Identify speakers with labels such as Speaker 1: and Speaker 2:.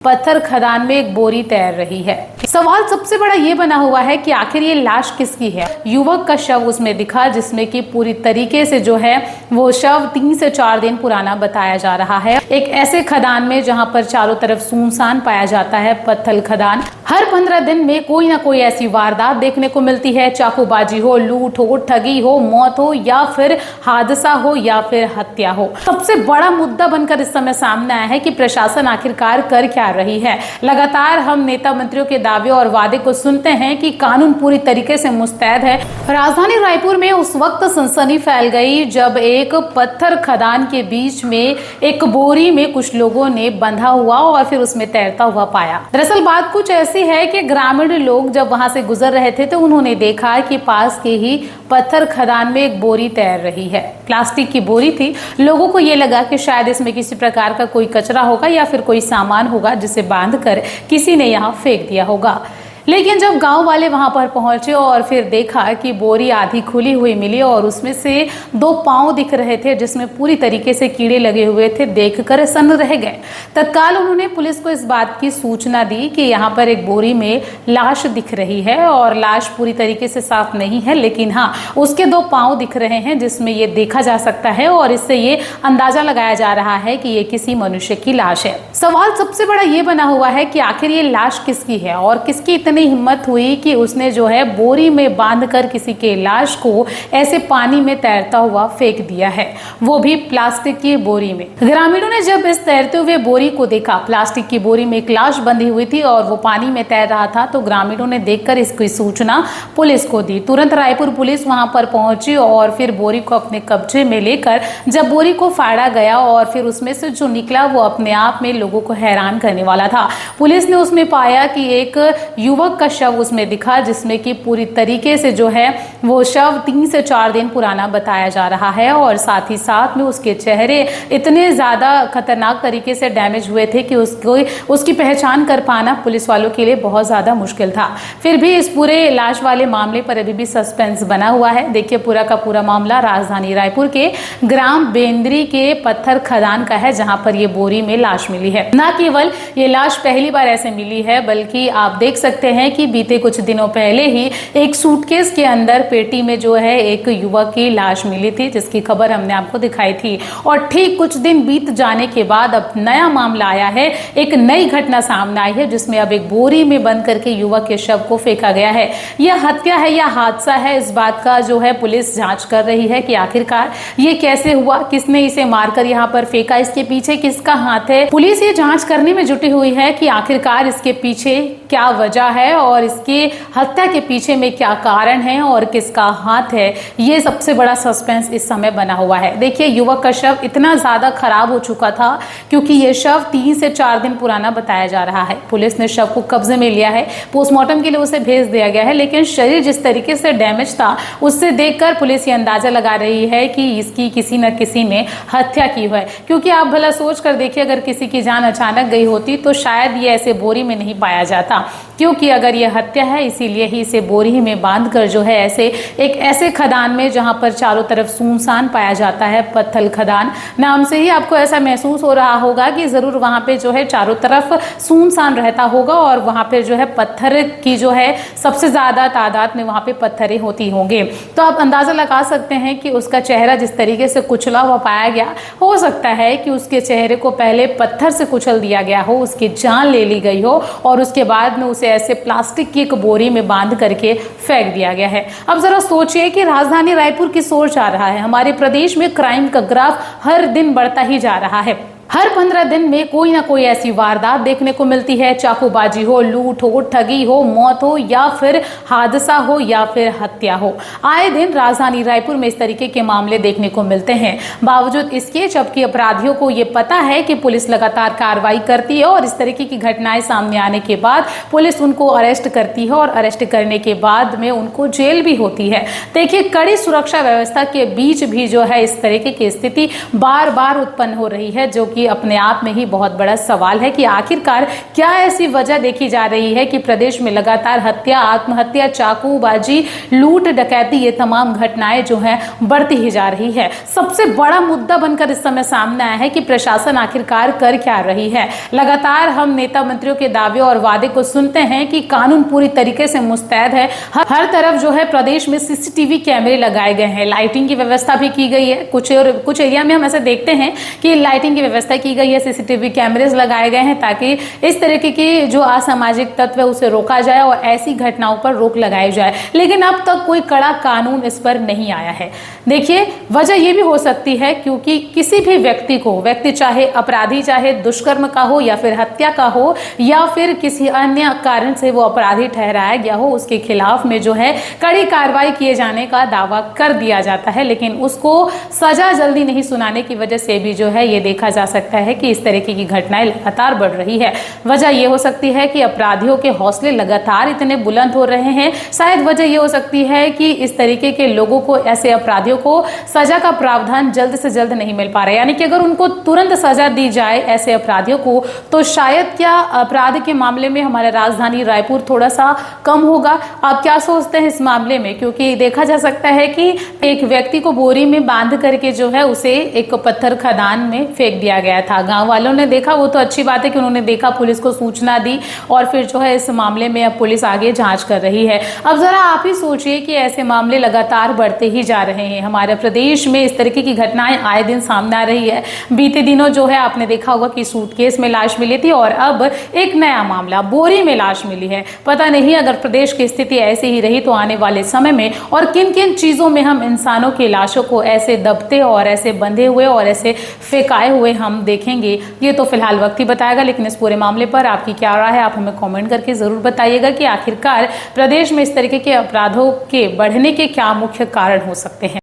Speaker 1: पत्थर खदान में एक बोरी तैर रही है। सवाल सबसे बड़ा ये बना हुआ है कि आखिर ये लाश किसकी है। युवक का शव उसमें दिखा जिसमें कि पूरी तरीके से जो है वो शव 3 से 4 दिन पुराना बताया जा रहा है। एक ऐसे खदान में जहां पर चारों तरफ सुनसान पाया जाता है। पत्थर खदान हर 15 दिन में कोई ना कोई ऐसी वारदात देखने को मिलती है। चाकूबाजी हो, लूट हो, ठगी हो, मौत हो या फिर हादसा हो या फिर हत्या हो। सबसे बड़ा मुद्दा बनकर इस समय सामने आया है कि प्रशासन आखिरकार कर क्या रही है। लगातार हम नेता मंत्रियों के दावे और वादे को सुनते हैं कि कानून पूरी तरीके से मुस्तैद है। राजधानी रायपुर में उस वक्त सनसनी फैल गई जब एक पत्थर खदान के बीच में एक बोरी में कुछ लोगों ने बंधा हुआ और फिर उसमें तैरता हुआ पाया। दरअसल बात कुछ ऐसी है कि ग्रामीण लोग जब वहां से गुजर रहे थे तो उन्होंने देखा कि पास के ही पत्थर खदान में एक बोरी तैर रही है। प्लास्टिक की बोरी थी। लोगों को ये लगा कि शायद इसमें किसी प्रकार का कोई कचरा होगा या फिर कोई सामान होगा जिसे बांधकर किसी ने यहाँ फेंक दिया होगा। लेकिन जब गांव वाले वहां पर पहुंचे और फिर देखा कि बोरी आधी खुली हुई मिली और उसमें से 2 पांव दिख रहे थे जिसमें पूरी तरीके से कीड़े लगे हुए थे, देखकर सन्न रह गए। तत्काल उन्होंने पुलिस को इस बात की सूचना दी कि यहाँ पर एक बोरी में लाश दिख रही है और लाश पूरी तरीके से साफ नहीं है, लेकिन हाँ उसके 2 पांव दिख रहे हैं जिसमें ये देखा जा सकता है और इससे ये अंदाजा लगाया जा रहा है कि ये किसी मनुष्य की लाश है। सवाल सबसे बड़ा ये बना हुआ है कि आखिर ये लाश किसकी है और किसकी इतनी हिम्मत हुई कि उसने जो है बोरी में बांधकर किसी के लाश को ऐसे पानी में तैरता हुआ फेंक दिया है, वो भी प्लास्टिक की बोरी में। ग्रामीणों ने जब इस तैरते हुए बोरी को देखा, प्लास्टिक की बोरी में एक लाश बंधी हुई थी और वो पानी में तैर रहा था, तो ग्रामीणों ने देखकर इसकी सूचना पुलिस को दी। तुरंत रायपुर पुलिस वहां पर पहुंची और फिर बोरी को अपने कब्जे में लेकर जब बोरी को फाड़ा गया और फिर उसमें से जो निकला वो अपने आप में लोगों को हैरान करने वाला था। पुलिस ने उसमें पाया कि एक युवक का शव उसमें दिखा जिसमें कि पूरी तरीके से जो है वो शव 3 से 4 दिन पुराना बताया जा रहा है और साथ ही साथ में उसके चेहरे इतने ज्यादा खतरनाक तरीके से डैमेज हुए थे कि उसकी पहचान कर पाना पुलिस वालों के लिए बहुत ज्यादा मुश्किल था। फिर भी इस पूरे लाश वाले मामले पर अभी भी सस्पेंस बना हुआ है। देखिए पूरा का पूरा मामला राजधानी रायपुर के ग्राम बेंद्री के पत्थर खदान का है जहां पर ये बोरी में लाश मिली है। न केवल ये लाश पहली बार ऐसे मिली है बल्कि आप देख सकते हैं कि बीते कुछ दिनों पहले ही एक सूटकेस के अंदर पेटी में जो है एक युवक की लाश मिली थी जिसकी खबर हमने आपको दिखाई थी। और ठीक कुछ दिन बीत जाने के बाद अब नया मामला आया है, एक नई घटना सामने आई है जिसमें अब एक बोरी में बंद करके युवक के शव को फेंका गया है। यह हत्या है या हादसा है, इस बात का जो है पुलिस जांच कर रही है कि आखिरकार ये कैसे हुआ, किसने इसे मारकर यहाँ पर फेंका, इसके पीछे किसका हाथ है। पुलिस ये जांच करने में जुटी हुई है कि आखिरकार इसके पीछे क्या वजह है और इसकी हत्या के पीछे में क्या कारण है और किसका हाथ है। ये सबसे बड़ा सस्पेंस इस समय बना हुआ है। देखिए युवक का शव इतना ज्यादा खराब हो चुका था क्योंकि ये शव 3 से 4 दिन पुराना बताया जा रहा है। पुलिस ने शव को कब्जे में लिया है, पोस्टमार्टम के लिए उसे भेज दिया गया है, लेकिन शरीर जिस तरीके से डैमेज था उससे देखकर पुलिस ये अंदाजा लगा रही है कि इसकी किसी न किसी ने हत्या की है। क्योंकि आप भला सोच कर देखिए, अगर किसी की जान अचानक गई होती तो शायद ये ऐसे बोरी में नहीं पाया जाता, क्योंकि अगर यह हत्या है इसीलिए ही इसे बोरी में बांधकर जो है ऐसे खदान में जहां पर चारों तरफ सुनसान पाया जाता है। पत्थर खदान नाम से ही आपको ऐसा महसूस हो रहा होगा कि जरूर वहां पे जो है चारों तरफ सुनसान रहता होगा और वहां पे जो है पत्थर की जो है सबसे ज्यादा तादाद में वहां पे पत्थरें होती होंगे। तो आप अंदाजा लगा सकते हैं कि उसका चेहरा जिस तरीके से कुचला हुआ पाया गया, हो सकता है कि उसके चेहरे को पहले पत्थर से कुचल दिया गया हो, उसकी जान ले ली गई हो और उसके बाद में उसे ऐसे प्लास्टिक की एक बोरी में बांध करके फेंक दिया गया है। अब जरा सोचिए कि राजधानी रायपुर की सोच आ रहा है। हमारे प्रदेश में क्राइम का ग्राफ हर दिन बढ़ता ही जा रहा है। हर 15 दिन में कोई ना कोई ऐसी वारदात देखने को मिलती है। चाकूबाजी हो, लूट हो, ठगी हो, मौत हो या फिर हादसा हो या फिर हत्या हो। आए दिन राजधानी रायपुर में इस तरीके के मामले देखने को मिलते हैं। बावजूद इसके जबकि अपराधियों को ये पता है कि पुलिस लगातार कार्रवाई करती है और इस तरीके की घटनाएं सामने आने के बाद पुलिस उनको अरेस्ट करती है और अरेस्ट करने के बाद में उनको जेल भी होती है। देखिए कड़ी सुरक्षा व्यवस्था के बीच भी जो है इस तरीके की स्थिति बार बार उत्पन्न हो रही है, जो कि कि अपने आप में ही बहुत बड़ा सवाल है कि आखिरकार क्या ऐसी वजह देखी जा रही है कि प्रदेश में लगातार हत्या, आत्महत्या, चाकूबाजी, लूट, डकैती, ये तमाम घटनाएं जो हैं बढ़ती ही जा रही है। सबसे बड़ा मुद्दा बनकर इस समय सामने आया है कि प्रशासन आखिरकार कर क्या रही है। लगातार हम नेता मंत्रियों के दावे और वादे को सुनते हैं कि कानून पूरी तरीके से मुस्तैद है, हर तरफ जो है प्रदेश में सीसीटीवी कैमरे लगाए गए हैं, लाइटिंग की व्यवस्था भी की गई है। कुछ एरिया में हम ऐसे देखते हैं कि लाइटिंग की व्यवस्था की गई है, सीसीटीवी कैमरेज लगाए गए हैं ताकि इस तरीके की जो असामाजिक तत्व है उसे रोका जाए और ऐसी घटनाओं पर रोक लगाई जाए। लेकिन अब तक कोई कड़ा कानून इस पर नहीं आया है। देखिए, वजह यह भी हो सकती है क्योंकि किसी भी व्यक्ति चाहे अपराधी, चाहे दुष्कर्म का हो या फिर हत्या का हो या फिर किसी अन्य कारण से वो अपराधी ठहराया गया हो, उसके खिलाफ में जो है कड़ी कार्रवाई किए जाने का दावा कर दिया जाता है, लेकिन उसको सजा जल्दी नहीं सुनाने की वजह से भी जो है ये देखा जा सकता है कि इस तरीके की घटनाएं लगातार बढ़ रही है। वजह यह हो सकती है कि अपराधियों के हौसले लगातार इतने बुलंद हो रहे हैं। शायद वजह यह हो सकती है कि इस तरीके के लोगों को, ऐसे अपराधियों को सजा का प्रावधान जल्द से जल्द नहीं मिल पा रहा है। यानी कि अगर उनको तुरंत सजा दी जाए ऐसे अपराधियों को तो शायद क्या अपराध के मामले में हमारा राजधानी रायपुर थोड़ा सा कम होगा। आप क्या सोचते हैं इस मामले में? क्योंकि देखा जा सकता है कि एक व्यक्ति को बोरी में बांध करके जो है उसे एक पत्थर खदान में फेंक दिया गया था। गांव वालों ने देखा, वो तो अच्छी बात है कि उन्होंने देखा, पुलिस को सूचना दी और फिर जो है इस मामले में अब पुलिस आगे जांच कर रही है। अब जरा आप ही सोचिए कि ऐसे मामले लगातार बढ़ते ही जा रहे हैं। हमारे प्रदेश में इस तरीके की घटनाएं आए दिन सामने आ रही है। बीते दिनों जो है आपने देखा होगा कि सूटकेस में लाश मिली थी और अब एक नया मामला, बोरी में लाश मिली है। पता नहीं अगर प्रदेश की स्थिति ऐसी ही रही तो आने वाले समय में और किन किन चीजों में हम इंसानों की लाशों को ऐसे दबते और ऐसे बंधे हुए और ऐसे फेंकाए हुए हम देखेंगे, ये तो फिलहाल वक्त ही बताएगा। लेकिन इस पूरे मामले पर आपकी क्या राय है, आप हमें कमेंट करके जरूर बताइएगा कि आखिरकार प्रदेश में इस तरीके के अपराधों के बढ़ने के क्या मुख्य कारण हो सकते हैं।